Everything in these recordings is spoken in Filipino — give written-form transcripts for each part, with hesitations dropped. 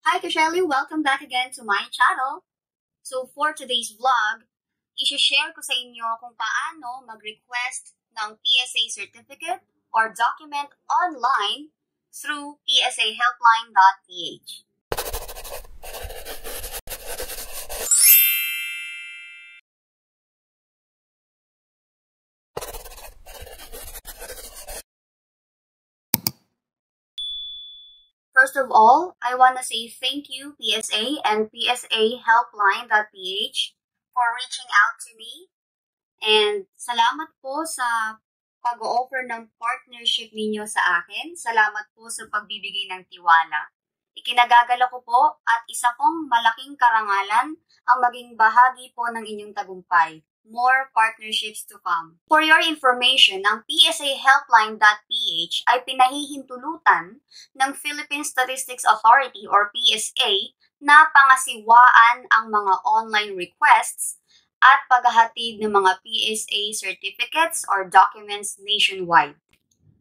Hi Kashelly, welcome back again to my channel. So for today's vlog, i-share ko sa inyo kung paano mag-request ng PSA certificate or document online through psahelpline.ph. First of all, I want to say thank you PSA and psahelpline.ph for reaching out to me. And salamat po sa pag-offer ng partnership ninyo sa akin. Salamat po sa pagbibigay ng tiwala. Ikinagagala ko po at isa pong malaking karangalan ang maging bahagi po ng inyong tagumpay. More partnerships to come. For your information, ang psahelpline.ph ay pinahihintulutan ng Philippine Statistics Authority or PSA na pangasiwaan ang mga online requests at paghahatid ng mga PSA certificates or documents nationwide.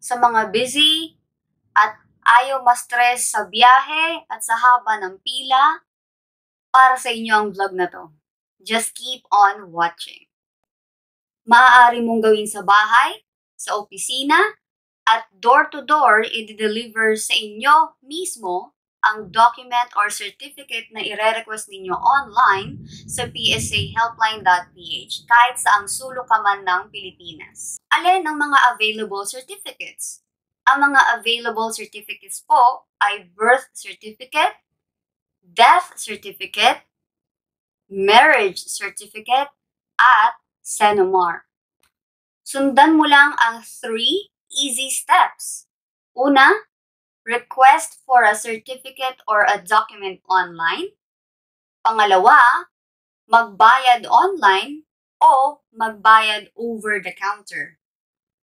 Sa mga busy at ayaw ma-stress sa biyahe at sa haba ng pila, para sa inyo ang vlog na to. Just keep on watching. Maaari mong gawin sa bahay, sa opisina, at door-to-door i-deliver sa inyo mismo ang document or certificate na ire-request ninyo online sa psahelpline.ph kahit saang sulok ka man ng Pilipinas. Alin ang mga available certificates? Ang mga available certificates po ay birth certificate, death certificate, marriage certificate, at Senomar. Sundan mo lang ang 3 easy steps. Una, request for a certificate or a document online. Pangalawa, magbayad online o magbayad over the counter.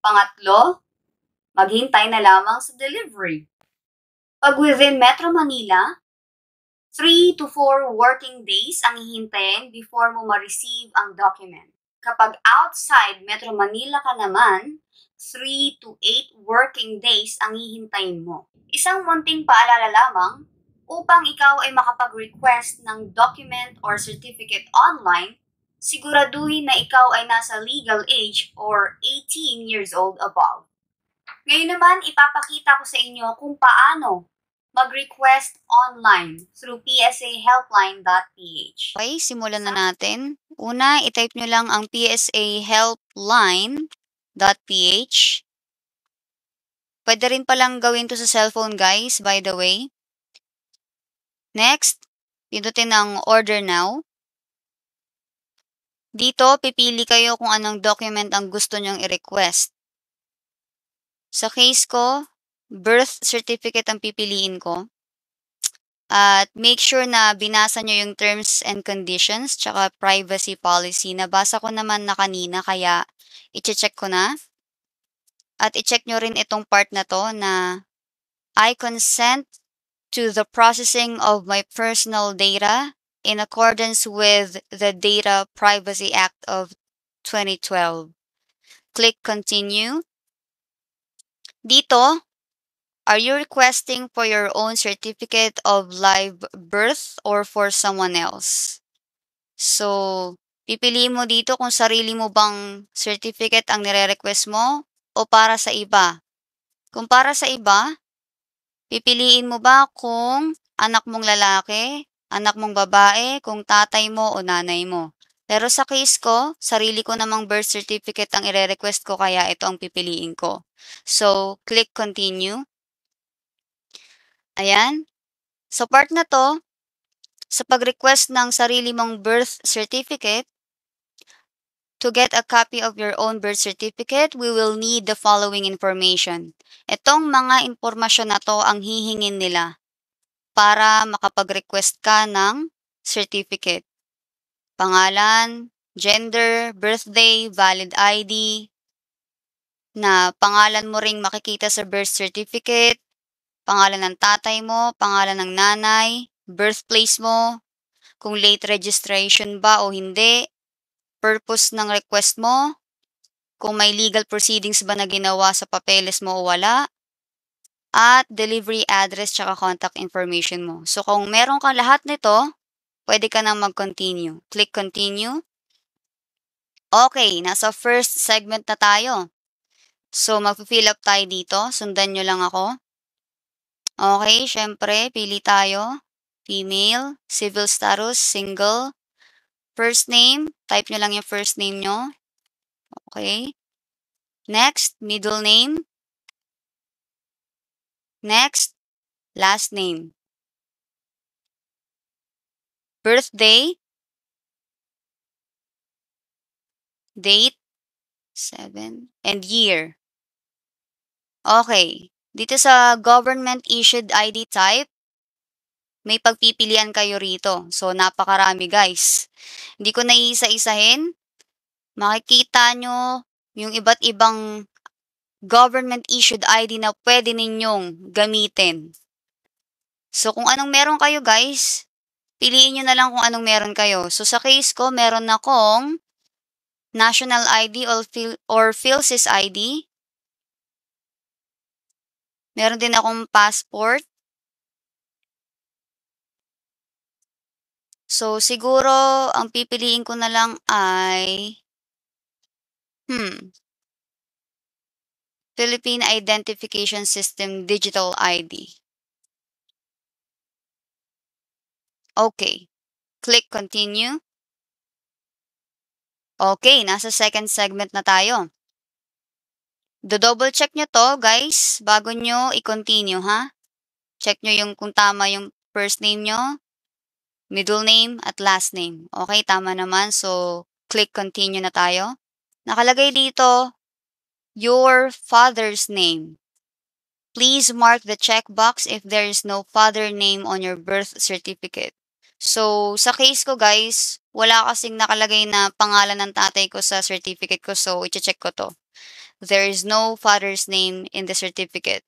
Pangatlo, maghintay na lamang sa delivery. Pag within Metro Manila, 3 to 4 working days ang hihintayin before mo ma-receive ang document. Kapag outside Metro Manila ka naman, 3 to 8 working days ang hihintayin mo. Isang munting paalala lamang, upang ikaw ay makapag-request ng document or certificate online, siguraduhin na ikaw ay nasa legal age or 18 years old above. Ngayon naman, ipapakita ko sa inyo kung paano mag-request online through psahelpline.ph. Okay, simulan na natin. Una, i-type nyo lang ang psahelpline.ph. Pwede rin palang gawin to sa cellphone, guys, by the way. Next, pindutin ang order now. Dito, pipili kayo kung anong document ang gusto nyong i-request. Sa case ko, birth certificate ang pipiliin ko. At make sure na binasa nyo yung terms and conditions tsaka privacy policy. Nabasa ko naman na kanina kaya i-check ko na. At i-check nyo rin itong part na to na I consent to the processing of my personal data in accordance with the Data Privacy Act of 2012. Click continue. Dito, are you requesting for your own certificate of live birth or for someone else? So, pipiliin mo dito kung sarili mo bang certificate ang nire-request mo o para sa iba. Kung para sa iba, pipiliin mo ba kung anak mong lalaki, anak mong babae, kung tatay mo o nanay mo. Pero sa case ko, sarili ko namang birth certificate ang ire-request ko kaya ito ang pipiliin ko. So, click continue. Ayan. Sa part na to, sa pag-request ng sarili mong birth certificate, to get a copy of your own birth certificate, we will need the following information. Itong mga impormasyon na to ang hihingin nila para makapag-request ka ng certificate. Pangalan, gender, birthday, valid ID, na pangalan mo ring makikita sa birth certificate, pangalan ng tatay mo, pangalan ng nanay, birthplace mo, kung late registration ba o hindi, purpose ng request mo, kung may legal proceedings ba na ginawa sa papeles mo o wala, at delivery address tsaka contact information mo. So, kung meron kang lahat nito, pwede ka nang mag-continue. Click continue. Okay, nasa first segment na tayo. So, mag-fill up tayo dito. Sundan nyo lang ako. Okay, syempre, pili tayo. Female, civil status, single. First name, type nyo lang yung first name nyo. Okay. Next, middle name. Next, last name. Birthday. Date. 7. And year. Okay. Dito sa government-issued ID type, may pagpipilian kayo rito. So, napakarami guys. Hindi ko na iisa-isahin. Makikita nyo yung iba't ibang government-issued ID na pwede ninyong gamitin. So, kung anong meron kayo guys, piliin nyo na lang kung anong meron kayo. So, sa case ko, meron akong National ID or PhilSys ID. Meron din akong passport. So, siguro, ang pipiliin ko na lang ay Philippine Identification System Digital ID. Okay. Click continue. Okay, nasa second segment na tayo. Do-double check nyo to, guys, bago nyo i-continue, ha? Check nyo yung kung tama yung first name nyo, middle name, at last name. Okay, tama naman. So, click continue na tayo. Nakalagay dito, your father's name. Please mark the checkbox if there is no father name on your birth certificate. So, sa case ko guys, wala kasing nakalagay na pangalan ng tatay ko sa certificate ko. So, i-check ko to. There is no father's name in the certificate.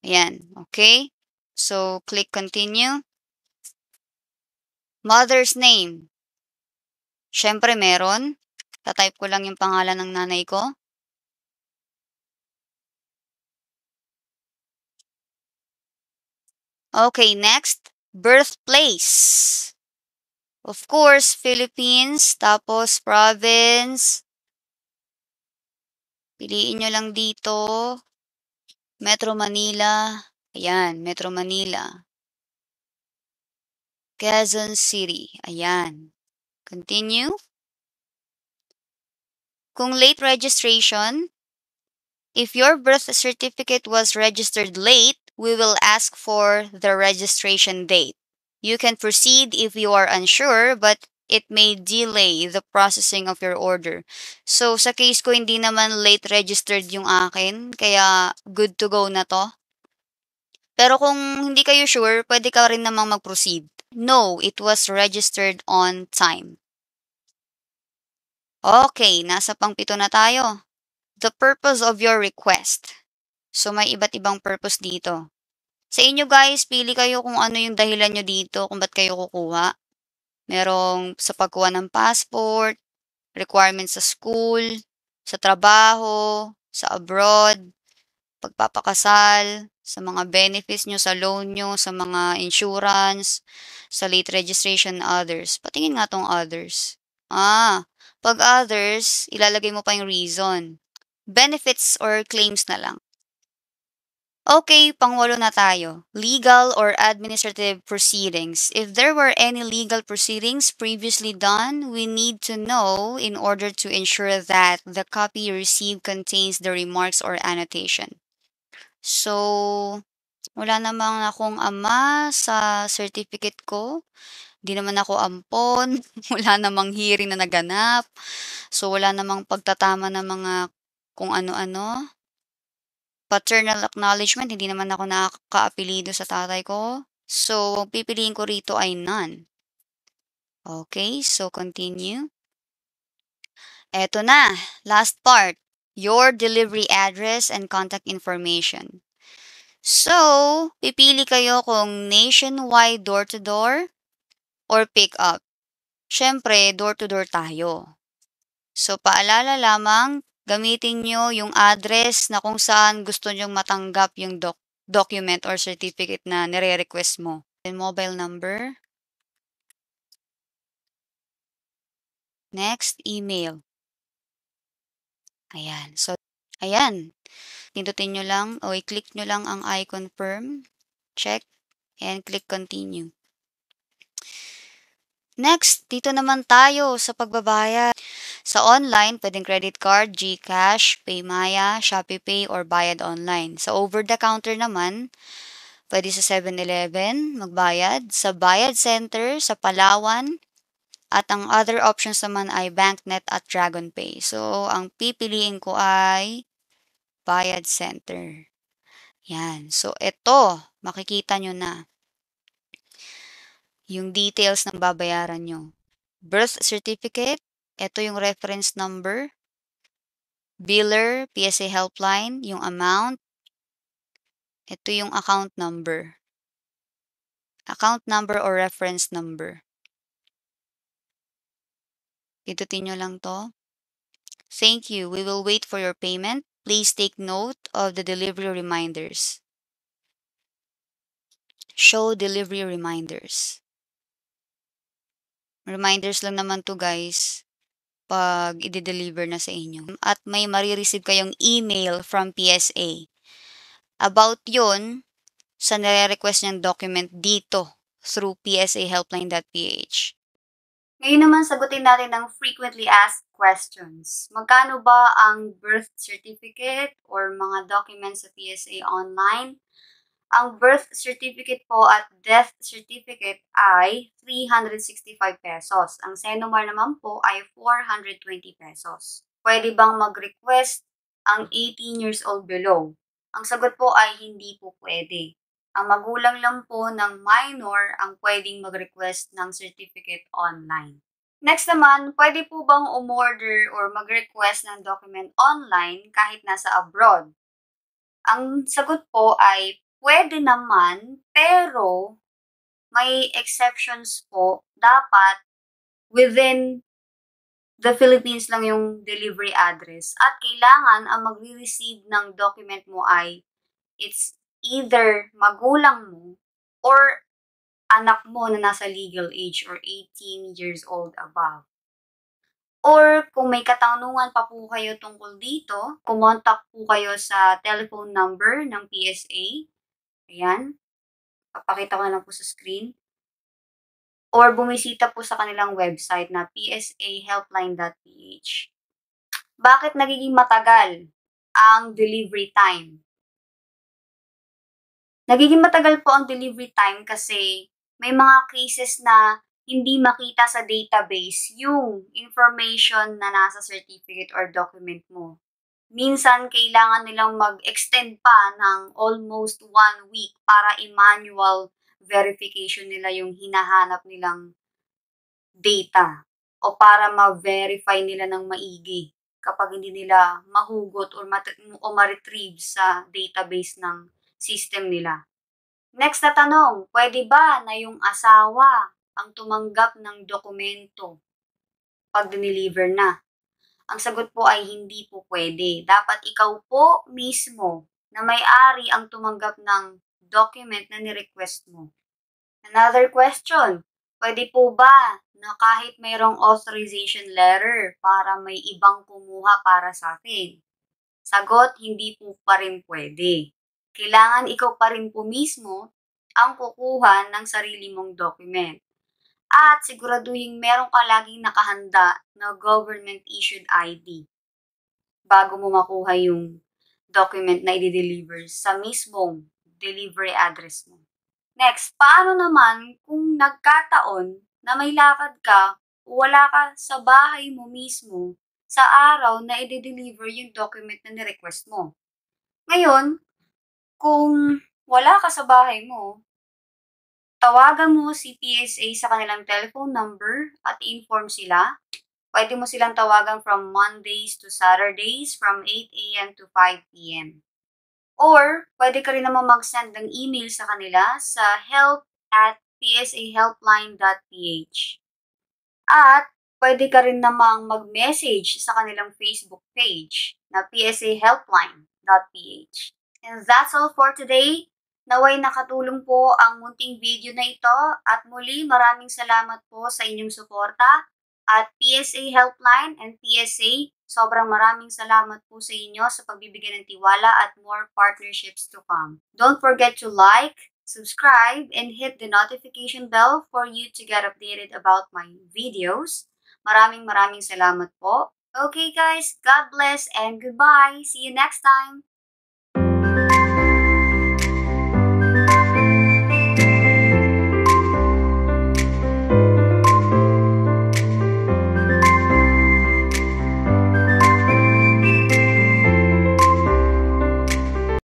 Ayan. Okay? So, click continue. Mother's name. Syempre, meron. Tatype ko lang yung pangalan ng nanay ko. Okay, next. Birthplace. Of course, Philippines, tapos province. Piliin nyo lang dito. Metro Manila. Ayan, Metro Manila. Quezon City. Ayan. Continue. Kung late registration, if your birth certificate was registered late, we will ask for the registration date. You can proceed if you are unsure, but it may delay the processing of your order. So, sa case ko, hindi naman late registered yung akin, kaya good to go na to. Pero kung hindi kayo sure, pwede ka rin namang mag-proceed. No, it was registered on time. Okay, nasa pang-7 na tayo. The purpose of your request. So, may iba't ibang purpose dito. Sa inyo guys, pili kayo kung ano yung dahilan nyo dito, kung ba't kayo kukuha. Merong sa pagkuha ng passport, requirements sa school, sa trabaho, sa abroad, pagpapakasal, sa mga benefits nyo, sa loan nyo, sa mga insurance, sa late registration, others. Patingin nga tong others. Pag others, ilalagay mo pa yung reason. Benefits or claims na lang. Okay, pang-8 na tayo. Legal or administrative proceedings. If there were any legal proceedings previously done, we need to know in order to ensure that the copy you receive contains the remarks or annotation. So, wala namang akong ama sa certificate ko. Hindi naman ako ampon. Wala namang hearing na naganap. So, wala namang pagtatama ng mga kung ano-ano. Paternal acknowledgement, hindi naman ako nakaka-apelido sa tatay ko. So, pipiliin ko rito ay none. Okay, so continue. Eto na, last part. Your delivery address and contact information. So, pipili kayo kung nationwide door-to-door or pick-up. Syempre, door-to-door tayo. So, paalala lamang, gamitin nyo yung address na kung saan gusto nyong matanggap yung document or certificate na nire-request mo. Then mobile number. Next, email. Ayan. So, ayan. Pindutin nyo lang o i-click nyo lang ang I confirm, check, and click continue. Next, dito naman tayo sa pagbabayad. Sa online, pwedeng credit card, GCash, PayMaya, ShopeePay, or bayad online. Sa over-the-counter naman, pwede sa 7-Eleven magbayad, sa Bayad Center, sa Palawan, at ang other options naman ay BankNet at DragonPay. So, ang pipiliin ko ay Bayad Center. Yan. So, ito, makikita nyo na yung details ng babayaran nyo. Birth certificate, ito yung reference number. Biller, PSA helpline, yung amount. Ito yung account number. Account number or reference number. Pindutin nyo lang to. Thank you. We will wait for your payment. Please take note of the delivery reminders. Show delivery reminders. Reminders lang naman to guys pag i-deliver na sa inyo. At may marireceive kayong email from PSA. About yun sa nire-request niyang document dito through psahelpline.ph. Ngayon naman sagutin natin ang frequently asked questions. Magkano ba ang birth certificate or mga documents sa PSA online? Ang birth certificate po at death certificate ay 365 pesos. Ang SENOMAR naman po ay 420 pesos. Pwede bang mag-request ang 18 years old below? Ang sagot po ay hindi po pwede. Ang magulang lang po ng minor ang pwedeng mag-request ng certificate online. Next naman, pwede po bang umorder or mag-request ng document online kahit nasa abroad? Ang sagot po ay pwede naman, pero may exceptions po. Dapat within the Philippines lang yung delivery address. At kailangan ang magre-receive ng document mo ay it's either magulang mo or anak mo na nasa legal age or 18 years old above. Or kung may katanungan pa po kayo tungkol dito, kumontak po kayo sa telephone number ng PSA. Ayan. Papakita ko na lang po sa screen. Or bumisita po sa kanilang website na psahelpline.ph. Bakit nagiging matagal ang delivery time? Nagiging matagal po ang delivery time kasi may mga cases na hindi makita sa database yung information na nasa certificate or document mo. Minsan, kailangan nilang mag-extend pa ng almost 1 week para i-manual verification nila yung hinahanap nilang data o para ma-verify nila ng maigi kapag hindi nila mahugot o ma-retrieve sa database ng system nila. Next na tanong, pwede ba na yung asawa ang tumanggap ng dokumento pag dineliver na? Ang sagot po ay hindi po pwede. Dapat ikaw po mismo na may-ari ang tumanggap ng document na ni-request mo. Another question, pwede po ba na kahit mayroong authorization letter para may ibang kumuha para sa akin? Sagot, hindi po pa rin pwede. Kailangan ikaw pa rin po mismo ang kukuha ng sarili mong document. At siguraduhin meron ka laging nakahanda na government-issued ID bago mo makuha yung document na i-deliver sa mismong delivery address mo. Next, paano naman kung nagkataon na may lakad ka o wala ka sa bahay mo mismo sa araw na i-deliver yung document na ni-request mo? Ngayon, kung wala ka sa bahay mo, tawagan mo si PSA sa kanilang telephone number at inform sila. Pwede mo silang tawagan from Mondays to Saturdays from 8 a.m. to 5 p.m. Or, pwede ka rin naman mag-send ng email sa kanila sa help@psahelpline.ph. At, pwede ka rin namang mag-message sa kanilang Facebook page na psahelpline.ph. And that's all for today. Naway nakatulong po ang munting video na ito at muli maraming salamat po sa inyong suporta at PSA Helpline and PSA, sobrang maraming salamat po sa inyo sa pagbibigay ng tiwala at more partnerships to come. Don't forget to like, subscribe, and hit the notification bell for you to get updated about my videos. Maraming salamat po. Okay guys, God bless and goodbye. See you next time.